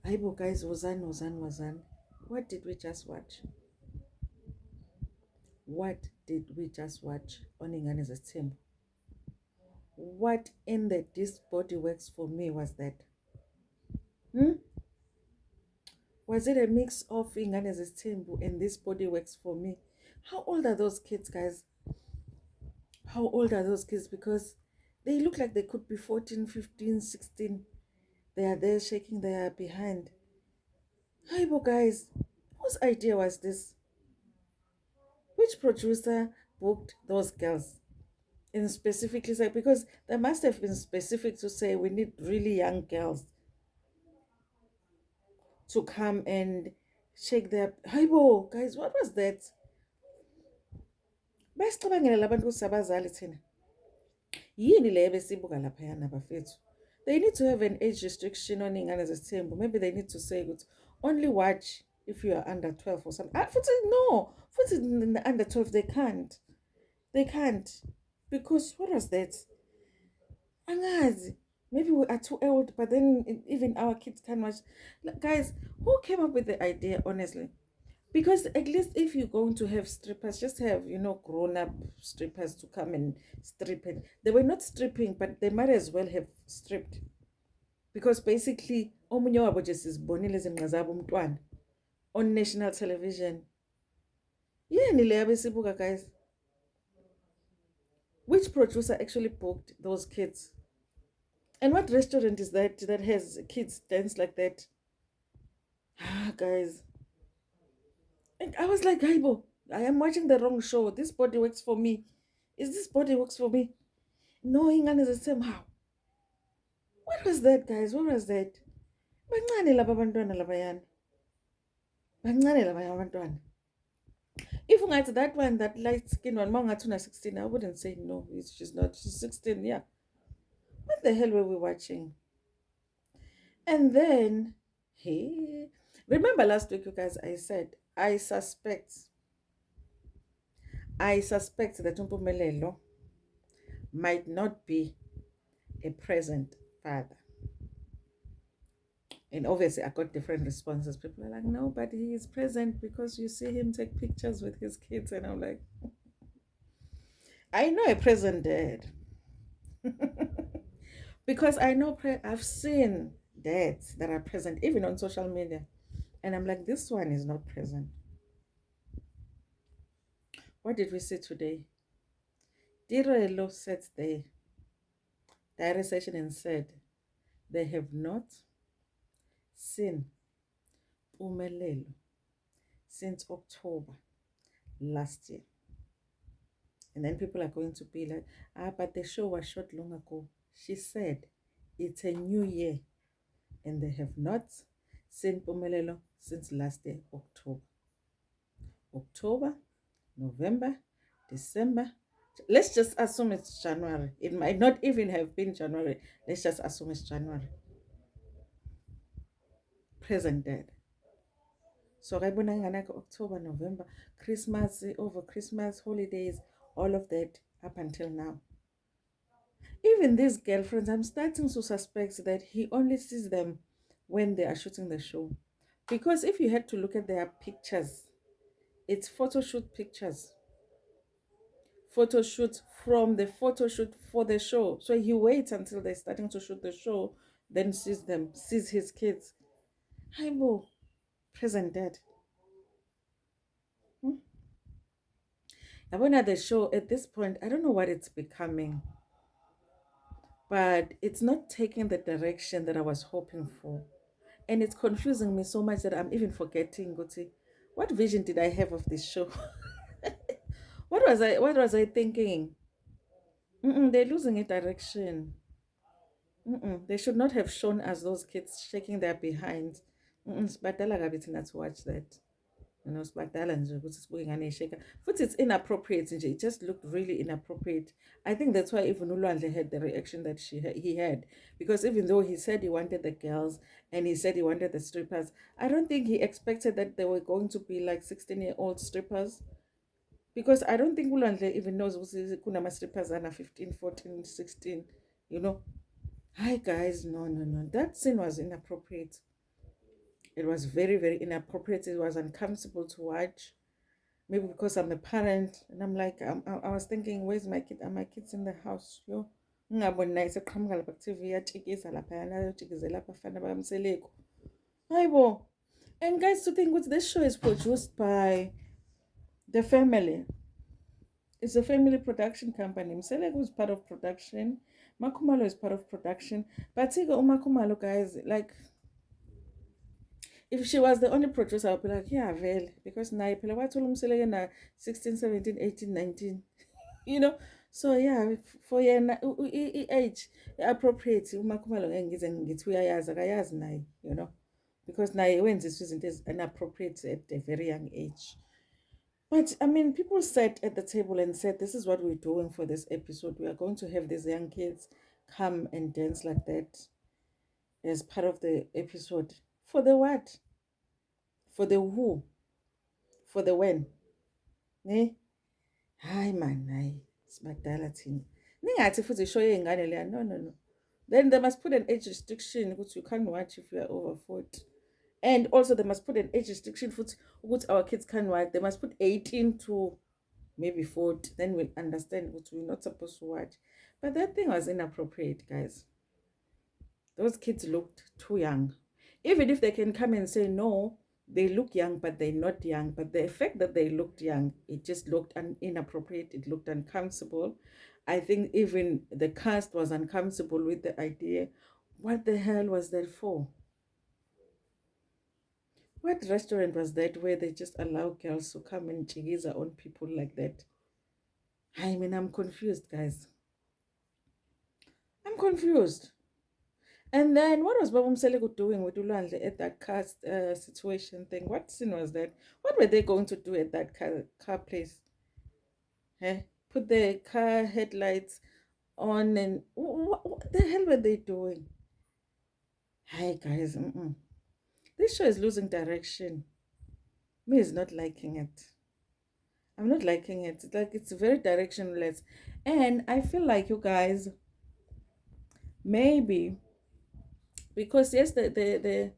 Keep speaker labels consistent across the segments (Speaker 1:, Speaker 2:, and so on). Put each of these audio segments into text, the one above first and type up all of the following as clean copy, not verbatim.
Speaker 1: Aibo guys, wazan. What did we just watch? What did we just watch on Ingane Zesthembu? What in the This Body Works for Me was that? Hmm? Was it a mix of Ingane Zesthembu and This Body Works for Me? How old are those kids, guys? How old are those kids? Because they look like they could be 14, 15, 16. They are there shaking their behind. Aibo guys, whose idea was this? Which producer booked those girls? And specifically say, because they must have been specific to say we need really young girls to come and shake their hayibo guys, what was that? Basicabangela labantu ukuthi abazali thina yini le besibuka laphayana bafethu. They need to have an age restriction on Ingane Zesthembu. Maybe they need to say it only watch if you are under 12 or something. Futhi no, futhi under 12 they can't, because what was that? Angazi. Maybe we are too old, but then even our kids can watch. Guys, who came up with the idea, honestly? Because at least if you're going to have strippers, just have, grown up strippers to come and strip it. They were not stripping, but they might as well have stripped. Because basically, omunye wabo just is bonile zingqazaba umntwana on national television. Yeah, nile abesibuka guys. Which producer actually booked those kids? And what restaurant is that has kids dance like that? Ah, guys. And I was like, Aibo, I am watching the wrong show. This Body Works for Me. Is This Body Works for Me? No, Ingane is the same. How? What was that, guys? What was that? Bancane laba bantwana labayana. Bancane labaya bantwana. If ungathi that one, that light skin one, Mangatuna 16, I wouldn't say no. She's not. She's 16, yeah. What the hell were we watching? And then, hey, remember last week, you guys, I said, I suspect that Umpumelelo might not be a present father. And obviously, I got different responses. People are like, no, but he is present because you see him take pictures with his kids. And I'm like, I know a present dad. Because I know I've seen dads that are present, even on social media. And I'm like, this one is not present. What did we see today? Direlo sat there, diary session, and said they have not seen Umelelo since October last year. And then people are going to be like, but the show was shot long ago. She said, it's a new year. And they have not seen Pumelelo since last year, October. October, November, December. Let's just assume it's January. It might not even have been January. Let's just assume it's January. Present dad. So October, November, Christmas, over Christmas, holidays, all of that up until now. Even these girlfriends, I'm starting to suspect that he only sees them when they are shooting the show. Because if you had to look at their pictures, it's photo shoot pictures. Photo shoot from the photo shoot for the show. So he waits until they're starting to shoot the show, then sees them, sees his kids. Aibo, present dad. I went at the show at this point, I don't know what it's becoming, but it's not taking the direction that I was hoping for. And it's confusing me so much that I'm even forgetting, Guti, what vision did I have of this show? What was I thinking? They're losing a direction. They should not have shown us those kids shaking their behinds. Sibadala kabi thina to watch that. Sibadala nje ukuthi sibuke ingane isheka. Futhi it's inappropriate nje. It just looked really inappropriate. I think that's why even Ulwandle had the reaction that he had. Because even though he said he wanted the girls and he said he wanted the strippers, I don't think he expected that they were going to be like 16-year-old strippers. Because I don't think Ulwandle even knows kunama strippers are 15, 14, 16, Hi guys, no. That scene was inappropriate. It was very, very inappropriate. It was uncomfortable to watch. Maybe because I'm a parent, and I'm like, I was thinking, where's my kid? Are my kids in the house? Yo, ngabona naye seqhamuka lapha ku-TV yatshikiza laphayana ayotshikizela abafana bamseleko. Hayibo. And guys, to think what this show is produced by the family. It's a family production company. Mseleko is part of production. Makhumalo is part of production. But Tigo Umakhumalo, guys, like, if she was the only producer, I'd be like, yeah, well, because na iphela wathola umseleke na 16, 17, 18, 19. You know? So yeah, for yena age appropriate uMakhumalo ngeke ngize ngithi uyayazi akayazi naye, you know? Because naye wenziswa izinto inappropriate at a very young age. But I mean, people sat at the table and said, this is what we're doing for this episode. We are going to have these young kids come and dance like that as part of the episode. For the what? For the who? For the when? Ne? Hi man, hayi. Sibadala thina. Ningathi futhi show yey'ngane leya. No, no, no. Then they must put an age restriction which you can't watch if you are over 40. And also they must put an age restriction for what our kids can watch. They must put 18 to maybe 40. Then we'll understand what we're not supposed to watch. But that thing was inappropriate, guys. Those kids looked too young. Even if they can come and say, no, they look young, but they're not young. But the fact that they looked young, it just looked inappropriate. It looked uncomfortable. I think even the cast was uncomfortable with the idea. What the hell was that for? What restaurant was that where they just allow girls to come and chigiza on people like that? I mean, I'm confused, guys. I'm confused. And then what was Babum Selego doing with Ulanle at that cast situation thing? What scene was that? What were they going to do at that car place? Eh? Put the car headlights on and what the hell were they doing? Hi guys, this show is losing direction. Me is not liking it. I'm not liking it. It's like it's very directionless, and I feel like you guys maybe because yes, the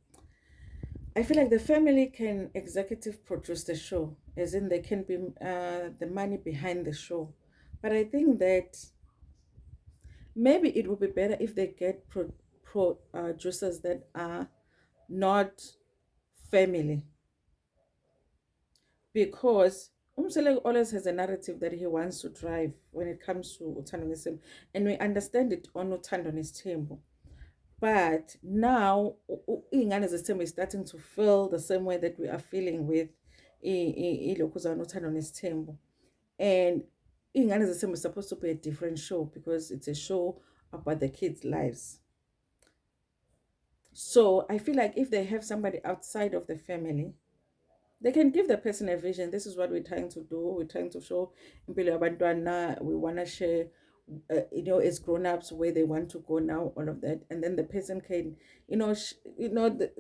Speaker 1: I feel like the family can executive produce the show, as in they can be the money behind the show. But I think that maybe it would be better if they get producers that are not family. Because Umsele always has a narrative that he wants to drive when it comes to Utandonism. And we understand it on Utandonism. But now, ingane zesithembu is starting to feel the same way that we are feeling with iLokuzana uthando nesithembu. And ingane zesithembu is supposed to be a different show because it's a show about the kids' lives. So I feel like if they have somebody outside of the family, they can give the person a vision. This is what we're trying to do. We're trying to show we want to share as grown-ups where they want to go now, all of that, and then the person can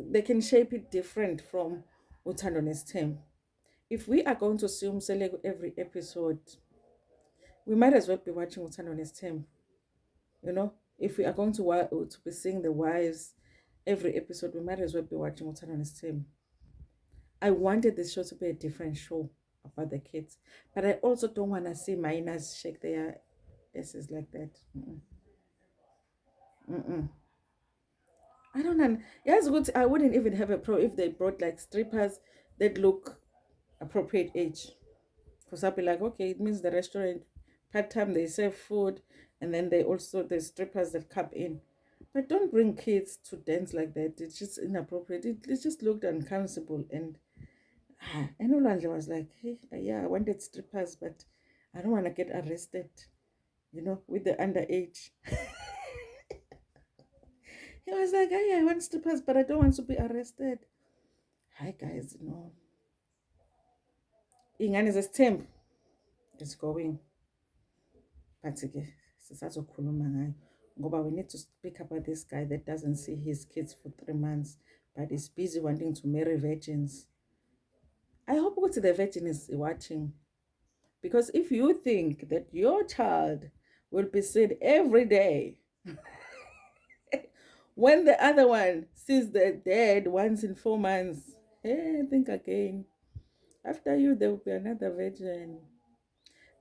Speaker 1: they can shape it different from Uthando Nesithembu. If we are going to see Umseleko every episode, we might as well be watching Uthando Nesithembu. If we are going to be seeing the wives every episode, we might as well be watching Uthando Nesithembu. I wanted this show to be a different show about the kids, but I also don't want to see minors shake their asses like that. I don't know. Yes, good. I wouldn't even have a pro if they brought like strippers that look appropriate age. Because I'll be like, okay, it means the restaurant part time they serve food, and then they also the strippers that come in. But don't bring kids to dance like that. It's just inappropriate. It just looked uncomfortable and Ulwandle was like, hey, yeah, I wanted strippers, but I don't want to get arrested, with the underage. He was like, hey, I want strippers, but I don't want to be arrested. Hi, guys, Ingane zesithembu is going. But-ke sisazokhuluma ngayo ngoba we need to speak about this guy that doesn't see his kids for 3 months, but is busy wanting to marry virgins. I hope the virgin is watching, because if you think that your child will be seen every day When the other one sees the dead once in 4 months, hey, think again. After you, there will be another virgin.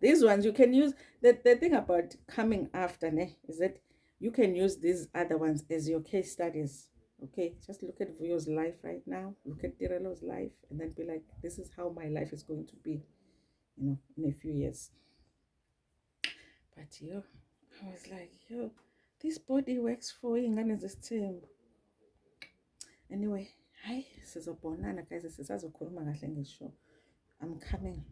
Speaker 1: These ones you can use. The thing about coming after ne, is that you can use these other ones as your case studies. Okay, just look at Vuyo's life right now, look at Tirelo's life, and then be like, this is how my life is going to be, in a few years. But yo, I was like, yo, this body works for ingane zesithembu. Anyway, hayi sizobonana guys, sisazokhuluma kahle ngisho. I'm coming.